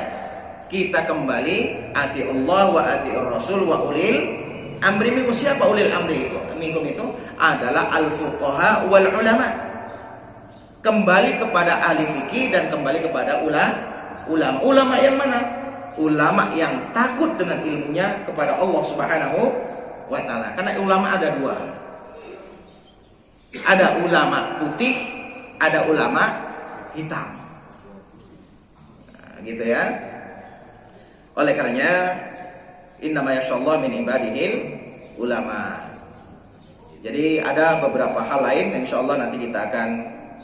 Kita kembali ati Allah wa ati Rasul wa ulil amri minkum. Siapa ulil amri itu? Minkum itu adalah al-fuqaha wal ulama. Kembali kepada ahli fikih dan kembali kepada ulama. Ulama yang mana? Ulama yang takut dengan ilmunya kepada Allah Subhanahu wa ta'ala. Karena ulama ada 2. Ada ulama putih, ada ulama hitam. Nah, gitu ya. Oleh karenanya innama yasyallahu min ibadihil ulama. Jadi ada beberapa hal lain, insya Allah nanti kita akan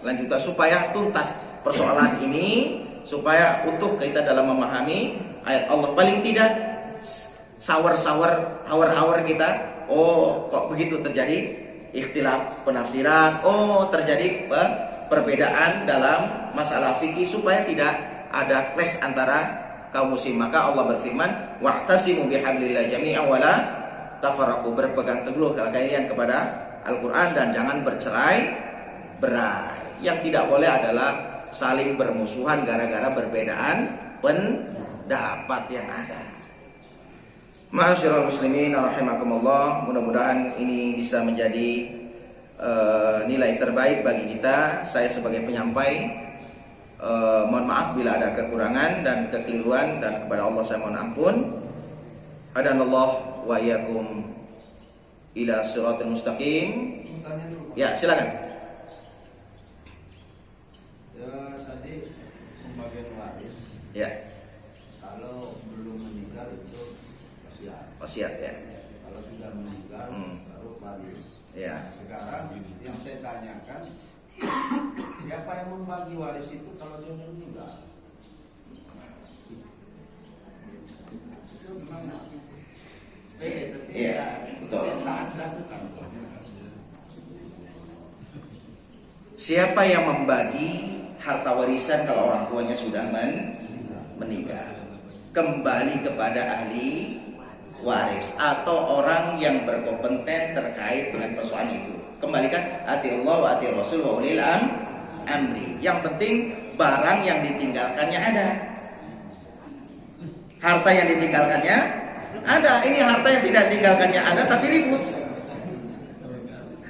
lanjutkan supaya tuntas persoalan ini, supaya utuh kita dalam memahami ayat Allah. Paling tidak hawar kita, oh kok begitu terjadi ikhtilaf penafsiran, oh terjadi perbedaan dalam masalah fikih, supaya tidak ada clash antara kaum muslim. Maka Allah berfirman, wa'tasimu bihablillah jami'an wa la tafarraqu. Berpegang teguh kalian kepada Al-Quran dan jangan bercerai-berai. Yang tidak boleh adalah saling bermusuhan gara-gara perbedaan pendapat yang ada. Ma'asyiral muslimin rahimakumullah. Mudah-mudahan ini bisa menjadi nilai terbaik bagi kita. Saya sebagai penyampai mohon maaf bila ada kekurangan dan kekeliruan, dan kepada Allah saya mohon ampun. Hadanallah wa iyyakum ila siratal mustaqim. Ya, silakan. Ya, tadi pembagian waris. Ya. Kalau belum meninggal itu Wasiat ya. Kalau sudah meninggal baru waris. Ya. Nah, sekarang yang saya tanyakan, siapa yang membagi waris itu kalau dia sudah meninggal? Itu gimana? Tapi Iya, betul. setiap saat dilakukan. Siapa yang membagi harta warisan kalau orang tuanya sudah meninggal? Kembali kepada ahli waris atau orang yang berkompeten terkait dengan persoalan itu. Kembalikan ati Allah wa ati Rasul wa ulil amri. Yang penting barang yang ditinggalkannya ada, harta yang ditinggalkannya ada. Ini harta yang tidak ditinggalkannya ada tapi ribut.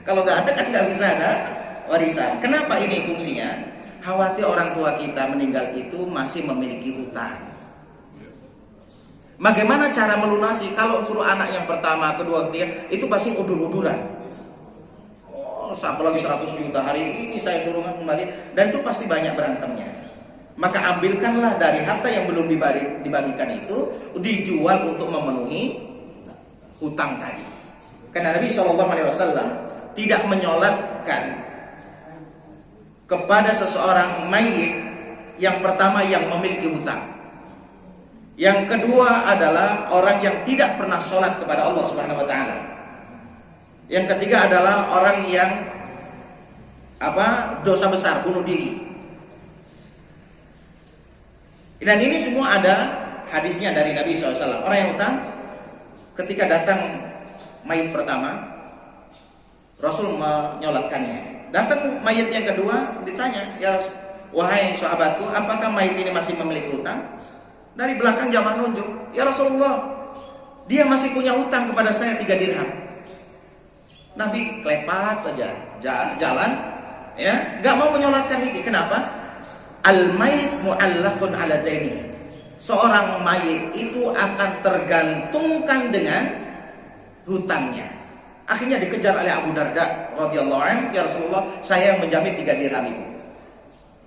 Kalau nggak ada kan nggak bisa ada warisan. Kenapa ini fungsinya? Khawatir orang tua kita meninggal itu masih memiliki hutang. Bagaimana cara melunasi? Kalau suruh anak yang pertama, kedua, ketiga, itu pasti udur-uduran. Oh, apalagi 100 juta hari ini saya suruh kembali. Dan itu pasti banyak berantemnya. Maka ambilkanlah dari harta yang belum dibagikan itu, dijual untuk memenuhi hutang tadi. Karena Nabi SAW tidak menyolatkan kepada seseorang mayit yang pertama yang memiliki hutang. Yang kedua adalah orang yang tidak pernah sholat kepada Allah Subhanahu wa taala. Yang ketiga adalah orang yang dosa besar, bunuh diri. Dan ini semua ada hadisnya dari Nabi SAW. Orang yang hutang ketika datang mayit pertama, Rasul menyolatkannya. Datang mayit yang kedua, ditanya, ya wahai sahabatku, apakah mayit ini masih memiliki hutang? Dari belakang jamaah nunjuk, ya Rasulullah, dia masih punya hutang kepada saya 3 dirham. Nabi klepat aja, jalan, ya, nggak mau menyolatkan ini. Kenapa? Al-mayit mu'allaqun ala daini. Seorang mayit itu akan tergantungkan dengan hutangnya. Akhirnya dikejar oleh Abu Darda radhiyallahu anhu, ya Rasulullah, saya yang menjamin 3 dirham itu.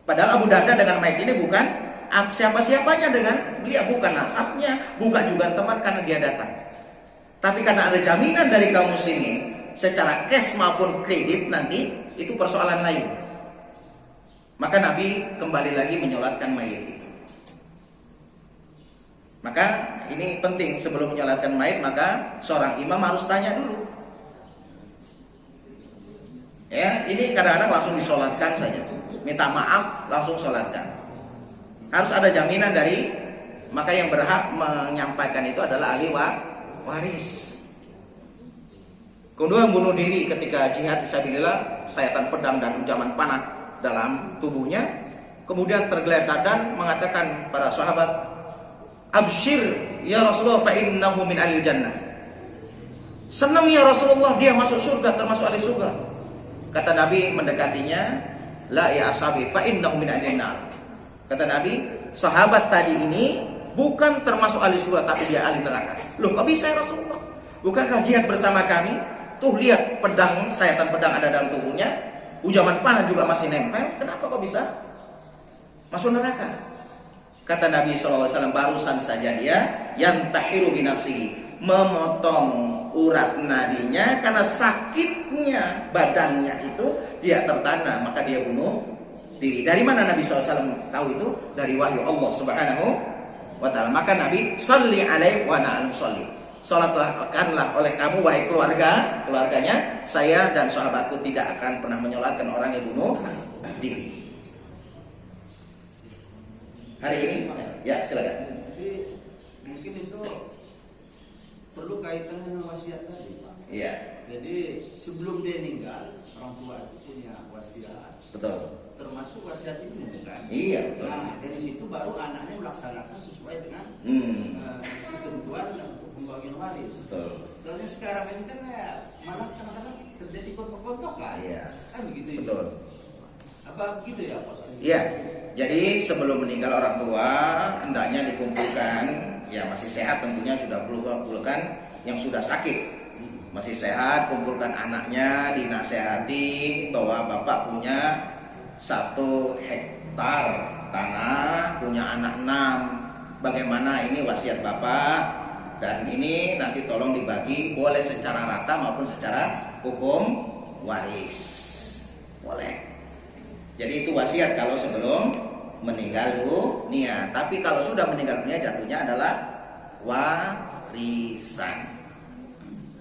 Padahal Abu Darda dengan mayit ini bukan siapa-siapanya, dengan dia bukan nasabnya, bukan juga teman karena dia datang. Tapi karena ada jaminan dari kaum muslimin secara cash maupun kredit, nanti itu persoalan lain. Maka Nabi kembali lagi menyolatkan mayit itu. Maka ini penting, sebelum menyolatkan mayit maka seorang imam harus tanya dulu. Ya, ini kadang-kadang langsung disolatkan saja. Minta maaf langsung solatkan. Harus ada jaminan dari, maka yang berhak menyampaikan itu adalah ahli waris. Kedua, bunuh diri ketika jihad fisabilillah, sayatan pedang dan ujaman panah dalam tubuhnya, kemudian tergeletak dan mengatakan para sahabat, absyir ya Rasulullah fa innahu min ahli jannah. Senang ya Rasulullah, dia masuk surga, termasuk ahli surga. Kata Nabi mendekatinya, la ya ashabi fa innahu min ahli nar. Kata Nabi, sahabat tadi ini bukan termasuk ahli surga, tapi dia ahli neraka. Loh, kok bisa ya Rasulullah? Bukankah jihad bersama kami? Tuh lihat pedang, sayatan pedang ada dalam tubuhnya, ujaman panah juga masih nempel. Kenapa kok bisa masuk neraka? Kata Nabi SAW, barusan saja dia yang tahiru binafsihi, memotong urat nadinya karena sakitnya badannya itu tidak tertanda, maka dia bunuh diri. Dari mana Nabi SAW tahu itu? Dari wahyu Allah Subhanahu wa ta'ala. Maka Nabi salli alaihi wa na'al musalli. Salatkanlah oleh kamu wahai keluarganya, saya dan sahabatku tidak akan pernah menyolatkan orang yang bunuh diri. Hari ini ya silakan. Jadi mungkin itu perlu kaitan dengan wasiat tadi, Pak. Iya. Jadi sebelum dia meninggal, orang tua itu punya wasiat. Betul. Termasuk wasiat ini bukan? Iya, betul. Nah, dari situ baru anaknya melaksanakan sesuai dengan ketentuan untuk pembagian waris. Betul. Soalnya sekarang ini kan malah kadang-kadang terjadi gontok-gontokan. Iya. Kan begitu. Betul. Apa begitu ya, Pak? Iya. Jadi sebelum meninggal orang tua hendaknya dikumpulkan, ya masih sehat tentunya, sudah kumpulkan yang sudah sakit. Masih sehat, kumpulkan anaknya, dinasehati bahwa bapak punya 1 hektar tanah, punya anak 6. Bagaimana ini wasiat bapak, dan ini nanti tolong dibagi, boleh secara rata maupun secara hukum waris. Boleh. Jadi itu wasiat kalau sebelum meninggal dunia. Tapi kalau sudah meninggal dunia jatuhnya adalah warisan.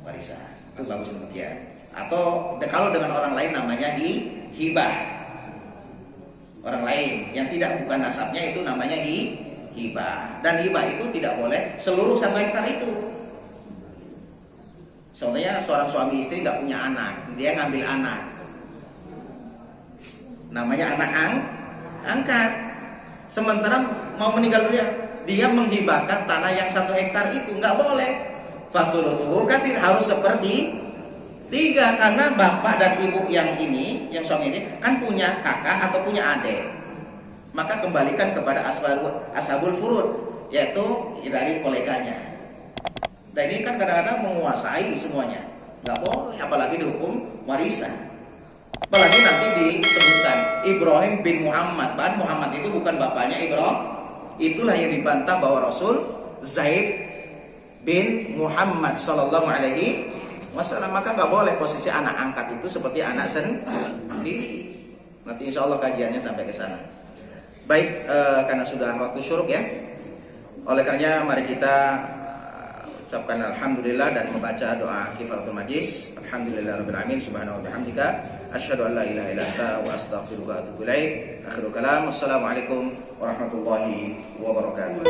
Warisan. Itu bagus demikian. Atau kalau dengan orang lain namanya hibah. Orang lain yang tidak bukan nasabnya itu namanya hibah. Dan hibah itu tidak boleh seluruh 1 hektar itu. Soalnya seorang suami istri nggak punya anak, dia ngambil anak. Namanya anak angkat. Sementara mau meninggal dunia, dia menghibahkan tanah yang 1 hektar itu, nggak boleh. Fasulusuhu katsir, harus seperti 3, karena bapak dan ibu yang ini, yang suami ini kan punya kakak atau punya adik. maka kembalikan kepada ashabul furud, yaitu dari koleganya. Dan ini kan kadang-kadang menguasai semuanya, nggak boleh, apalagi dihukum warisan. Apalagi nanti disebutkan Ibrahim bin Muhammad, bahkan Muhammad itu bukan bapaknya Ibrahim. Itulah yang dibantah bahwa Rasul Zaid bin Muhammad Sallallahu Alaihi Wasallam. Maka nggak boleh posisi anak angkat itu seperti anak sendiri. Nanti insya Allah kajiannya sampai ke sana. Baik, karena sudah waktu syuruk ya, oleh karenanya mari kita ucapkan alhamdulillah dan membaca doa kifaratul majlis. Alhamdulillahirabbil alamin, subhanahu wa bihamdika, asyhadu an la ilaha illa anta wa astaghfiruka wa atubu ilaik. Akhirul kalam, wassalamualaikum warahmatullahi wabarakatuh.